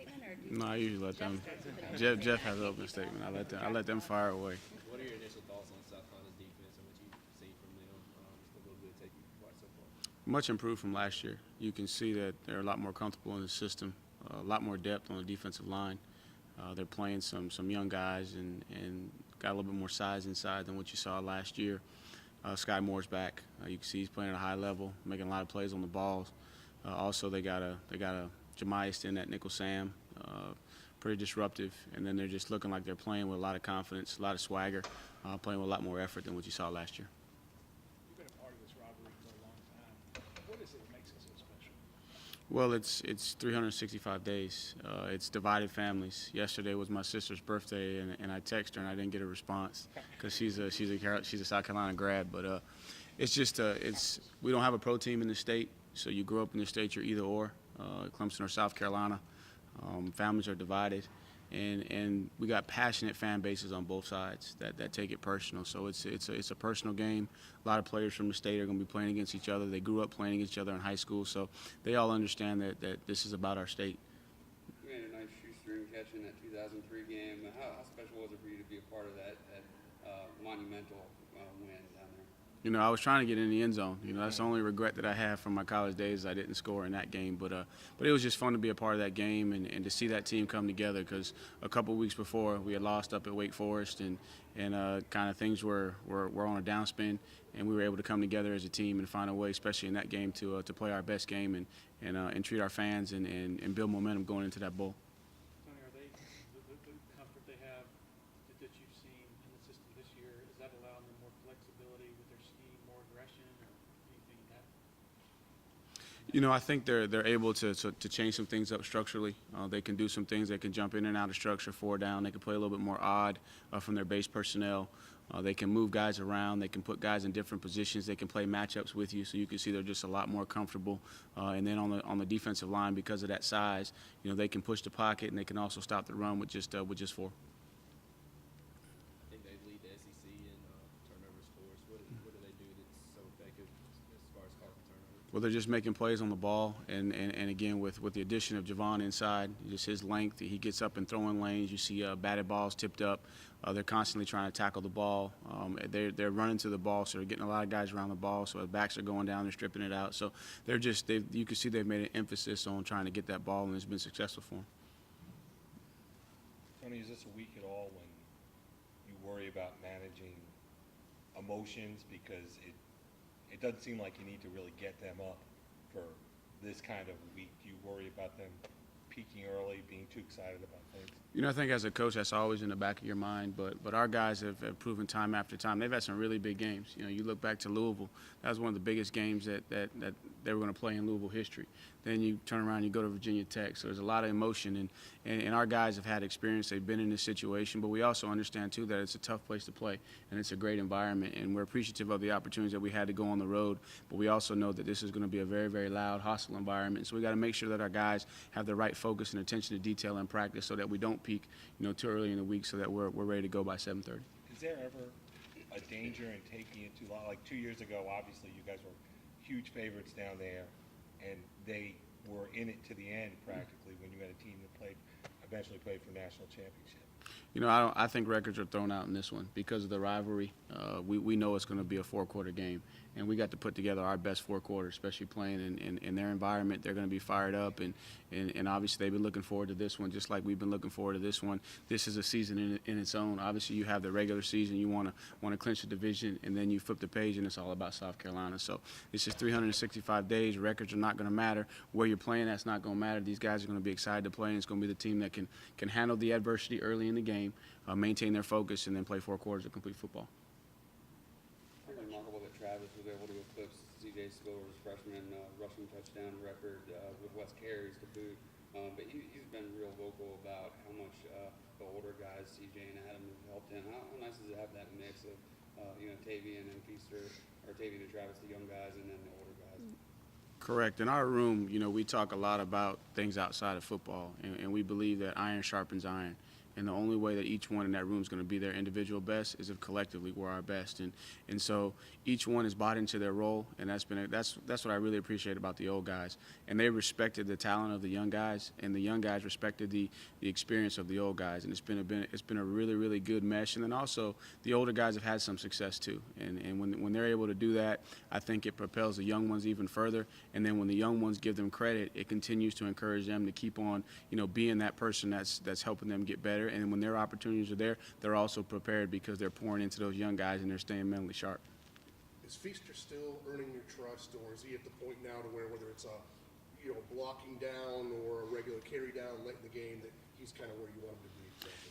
statement, or do No, I usually let Jeff them. starts with an Jeff opening has an statement? open statement. I let them fire away. What are your initial thoughts on South Carolina's defense and what you've seen from them? Just a little bit take you quite so far. Much improved from last year. You can see that they're a lot more comfortable in the system, a lot more depth on the defensive line. They're playing some young guys and got a little bit more size inside than what you saw last year. Sky Moore's back. You can see he's playing at a high level, making a lot of plays on the balls. Also, they got a Jemias in at nickel Sam, pretty disruptive, and then they're just looking like they're playing with a lot of confidence, a lot of swagger, playing with a lot more effort than what you saw last year. You've been a part of this rivalry for a long time. What is it that makes it so special? Well, it's 365 days. It's divided families. Yesterday was my sister's birthday, and I texted her and I didn't get a response because she's a South Carolina grad. But it's just we don't have a pro team in the state, so you grow up in the state, you're either or, Clemson or South Carolina. Families are divided, and we got passionate fan bases on both sides that take it personal. So it's a personal game. A lot of players from the state are going to be playing against each other. They grew up playing against each other in high school, so they all understand that this is about our state. You made a nice shoestring catch in that 2003 game. How special was it for you to be a part of that monumental win down there? You know, I was trying to get in the end zone. You know, that's the only regret that I have from my college days. I didn't score in that game, but it was just fun to be a part of that game and to see that team come together. Because a couple of weeks before, we had lost up at Wake Forest, and kind of things were on a downspin, and we were able to come together as a team and find a way, especially in that game, to play our best game and treat our fans and build momentum going into that bowl. Tony, are they the comfort they have that you've seen in the system this year? Is that allowing them more flexibility with their scheme, more aggression, or anything like that? You know, I think they're able to change some things up structurally. They can do some things. They can jump in and out of structure, 4 down. They can play a little bit more odd from their base personnel. They can move guys around. They can put guys in different positions. They can play matchups with you, so you can see they're just a lot more comfortable. And then on the defensive line, because of that size, you know, they can push the pocket and they can also stop the run with just 4. I think they lead the SEC in turnover scores. What do they do that's so effective as far as causing turnovers? Well, they're just making plays on the ball, and again, with the addition of Javon inside, just his length, he gets up and throwing lanes. You see batted balls tipped up. They're constantly trying to tackle the ball. They're running to the ball, so they're getting a lot of guys around the ball. So the backs are going down, they're stripping it out. So you can see they've made an emphasis on trying to get that ball, and it's been successful for them. Tony, is this a week at all when you worry about managing emotions, because it doesn't seem like you need to really get them up for this kind of week? Do you worry about them peaking early, being too excited about things? You know, I think as a coach, that's always in the back of your mind. But our guys have proven time after time. They've had some really big games. You know, you look back to Louisville. That was one of the biggest games that they were going to play in Louisville history. Then you turn around and you go to Virginia Tech. So there's a lot of emotion. And our guys have had experience. They've been in this situation. But we also understand, too, that it's a tough place to play. And it's a great environment. And we're appreciative of the opportunities that we had to go on the road. But we also know that this is going to be a very, very loud, hostile environment. So we got to make sure that our guys have the right focus and attention to detail in practice so that we don't peak, you know, too early in the week, so that we're ready to go by 7:30. Is there ever a danger in taking it too long? Like 2 years ago, obviously, you guys were huge favorites down there, and they were in it to the end practically when you had a team that eventually played for national championship. You know, I think records are thrown out in this one because of the rivalry. We know it's going to be a 4-quarter game, and we got to put together our best 4 quarters, especially playing in their environment. They're going to be fired up, and obviously they've been looking forward to this one, just like we've been looking forward to this one. This is a season in its own. Obviously, you have the regular season. You want to clinch the division, and then you flip the page, and it's all about South Carolina. So it's just 365 days. Records are not going to matter. Where you're playing, that's not going to matter. These guys are going to be excited to play, and it's going to be the team that can handle the adversity early in the game, maintain their focus, and then play 4 quarters of complete football. Pretty remarkable that Travis was able to eclipse C.J. Spiller's freshman rushing touchdown record with less carries to boot. But he's been real vocal about how much the older guys, C.J. and Adam, have helped him. How nice is it to have that mix of, Tavian and Feaster, or Tavian and Travis, the young guys, and then the older guys? Correct. In our room, you know, we talk a lot about things outside of football, and we believe that iron sharpens iron. And the only way that each one in that room is going to be their individual best is if collectively we're our best. And so each one is bought into their role, and that's what I really appreciate about the old guys. And they respected the talent of the young guys, and the young guys respected the experience of the old guys. And it's been a really, really good mesh. And then also the older guys have had some success too. And when they're able to do that, I think it propels the young ones even further. And then when the young ones give them credit, it continues to encourage them to keep on, being that person that's helping them get better. And when their opportunities are there, they're also prepared because they're pouring into those young guys and they're staying mentally sharp. Is Feaster still earning your trust, or is he at the point now to whether it's a blocking down or a regular carry down late in the game, that he's kind of where you want him to be?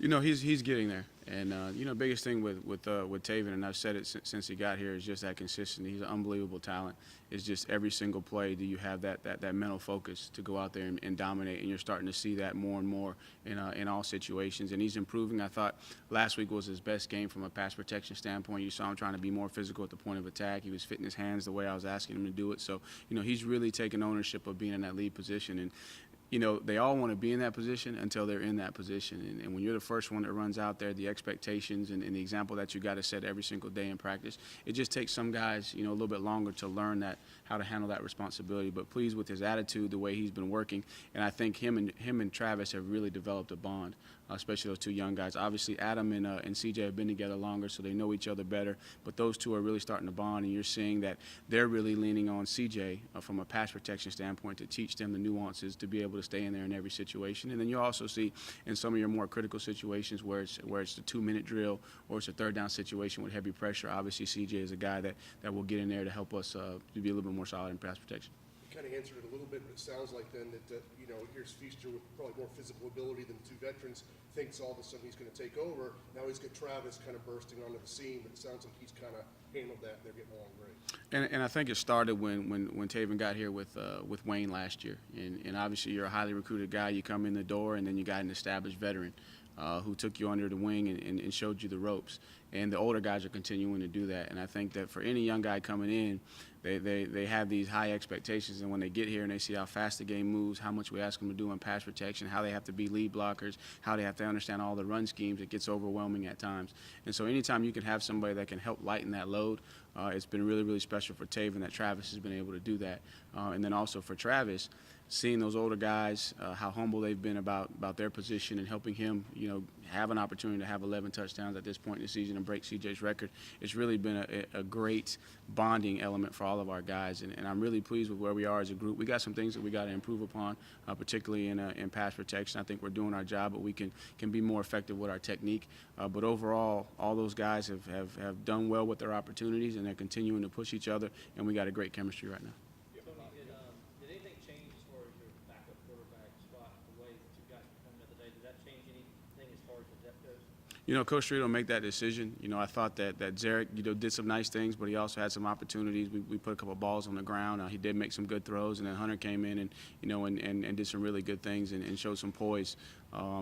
He's getting there, and biggest thing with Taven, and I've said it since he got here, is just that consistency. He's an unbelievable talent. It's just every single play do you have that mental focus to go out there and dominate, and you're starting to see that more and more in all situations. And he's improving. I thought last week was his best game from a pass protection standpoint. You saw him trying to be more physical at the point of attack. He was fitting his hands the way I was asking him to do it. So he's really taken ownership of being in that lead position. And they all want to be in that position until they're in that position. And when you're the first one that runs out there, the expectations and the example that you got to set every single day in practice, it just takes some guys, a little bit longer to learn how to handle that responsibility. But pleased with his attitude, the way he's been working. And I think him and Travis have really developed a bond, especially those two young guys. Obviously, Adam and CJ have been together longer, so they know each other better. But those two are really starting to bond, and you're seeing that they're really leaning on CJ from a pass protection standpoint to teach them the nuances to be able to stay in there in every situation. And then you also see in some of your more critical situations where it's the 2-minute drill or it's a third down situation with heavy pressure, obviously CJ is a guy that will get in there to help us to be a little bit more solid in pass protection. You kind of answered it a little bit, but it sounds like then that here's Feaster with probably more physical ability than the two veterans, thinks all of a sudden he's going to take over. Now he's got Travis kind of bursting onto the scene, but it sounds like he's kind of handled that. They're getting along great. And I think it started when Taven got here with Wayne last year. And obviously you're a highly recruited guy. You come in the door, and then you got an established veteran who took you under the wing and showed you the ropes. And the older guys are continuing to do that. And I think that for any young guy coming in, they have these high expectations, and when they get here and they see how fast the game moves, how much we ask them to do in pass protection, how they have to be lead blockers, how they have to understand all the run schemes, it gets overwhelming at times. And so anytime you can have somebody that can help lighten that load, it's been really, really special for Taven that Travis has been able to do that. And then also for Travis, seeing those older guys, how humble they've been about their position and helping him, have an opportunity to have 11 touchdowns at this point in the season and break CJ's record. It's really been a great bonding element for all of our guys, and I'm really pleased with where we are as a group. We got some things that we got to improve upon, particularly in pass protection. I think we're doing our job, but we can be more effective with our technique. But overall, all those guys have done well with their opportunities, and they're continuing to push each other, and we got a great chemistry right now. Did anything change as far as your backup quarterback spot, the way that you guys performed the other day? Did that change anything as far as the depth goes? Coach Street will make that decision. I thought that Zarek, did some nice things, but he also had some opportunities. We put a couple of balls on the ground. He did make some good throws, and then Hunter came in and did some really good things and showed some poise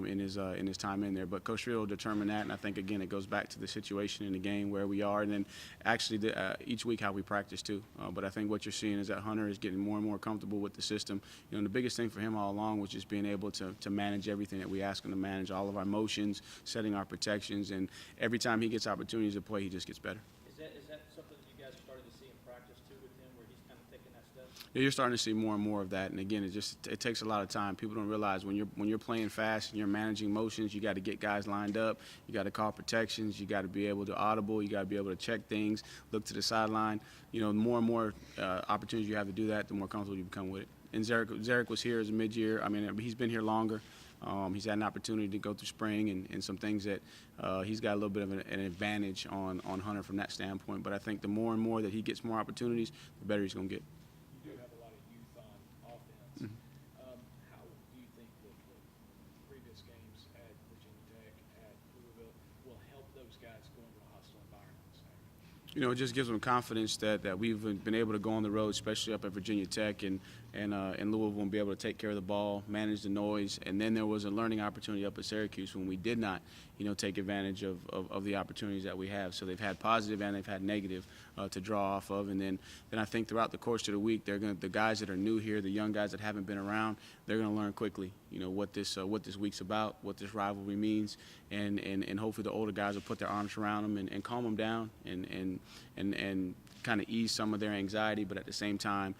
in his time in there. But Coach Street will determine that, and I think again it goes back to the situation in the game where we are, and then actually each week how we practice too. But I think what you're seeing is that Hunter is getting more and more comfortable with the system. The biggest thing for him all along was just being able to manage everything that we ask him to manage, all of our motions, setting our protections, and every time he gets opportunities to play, he just gets better. Is that something that you guys started to see in practice too with him, where he's kind of taking that step? Yeah, you're starting to see more and more of that, and again, it takes a lot of time. People don't realize when you're playing fast and you're managing motions, you got to get guys lined up, you got to call protections, you got to be able to audible, you got to be able to check things, look to the sideline. The more and more opportunities you have to do that, the more comfortable you become with it. And Zarek was here as a mid-year. I mean, he's been here longer. He's had an opportunity to go through spring and some things that he's got a little bit of an advantage on Hunter from that standpoint. But I think the more and more that he gets more opportunities, the better he's going to get. You do have a lot of youth on offense. How do you think that the previous games at Virginia Tech, at Louisville, will help those guys go into a hostile environment? It just gives them confidence that we've been able to go on the road, especially up at Virginia Tech, and and Louisville and be able to take care of the ball, manage the noise. And then there was a learning opportunity up at Syracuse when we did not, take advantage of the opportunities that we have. So they've had positive and they've had negative to draw off of. And then I think throughout the course of the week, the guys that are new here, the young guys that haven't been around, they're going to learn quickly, what this week's about, what this rivalry means, and hopefully the older guys will put their arms around them and calm them down and kind of ease some of their anxiety, but at the same time,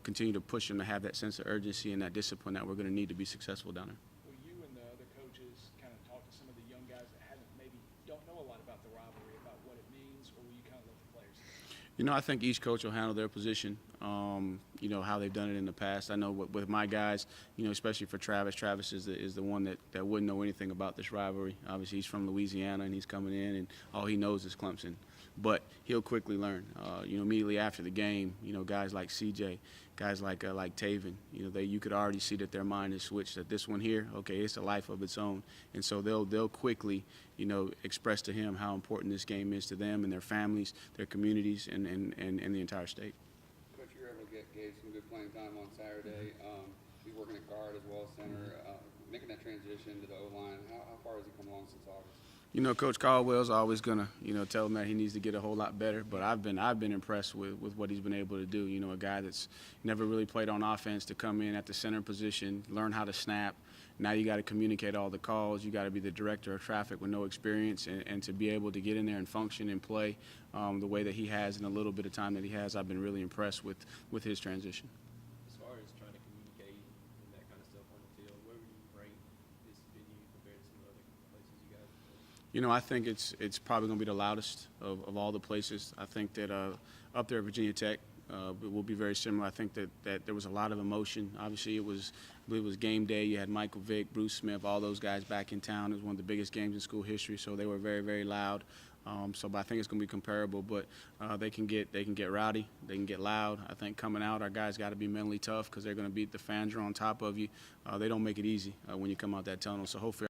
continue to push them to have that sense of urgency and that discipline that we're going to need to be successful down there. Will you and the other coaches kind of talk to some of the young guys that maybe don't know a lot about the rivalry, about what it means, or will you kind of let the players? I think each coach will handle their position, how they've done it in the past. I know with my guys, especially for Travis. Travis is the one that wouldn't know anything about this rivalry. Obviously, he's from Louisiana, and he's coming in, and all he knows is Clemson. But he'll quickly learn. Immediately after the game, guys like CJ, guys like Taven, you could already see that their mind is switched. That this one here, okay, it's a life of its own, and so they'll quickly, express to him how important this game is to them and their families, their communities, and the entire state. Coach, you were able to gave some good playing time on Saturday. He's working at guard as well as center. Making that transition to the O-line, how far has he come along since August? Coach Caldwell's always gonna, tell him that he needs to get a whole lot better. But I've been impressed with what he's been able to do. A guy that's never really played on offense to come in at the center position, learn how to snap. Now you got to communicate all the calls. You got to be the director of traffic with no experience, and to be able to get in there and function and play the way that he has in a little bit of time that he has, I've been really impressed with his transition. As far as trying to communicate and that kind of stuff on the field, where would you rank this venue compared to some other places you guys have played? I think it's probably going to be the loudest of all the places. I think that up there at Virginia Tech will be very similar. I think that there was a lot of emotion. Obviously, I believe it was game day. You had Michael Vick, Bruce Smith, all those guys back in town. It was one of the biggest games in school history, so they were very, very loud. But I think it's going to be comparable. But they can get rowdy, they can get loud. I think coming out, our guys got to be mentally tough because they're going to beat the fans are on top of you. They don't make it easy when you come out that tunnel. So hopefully.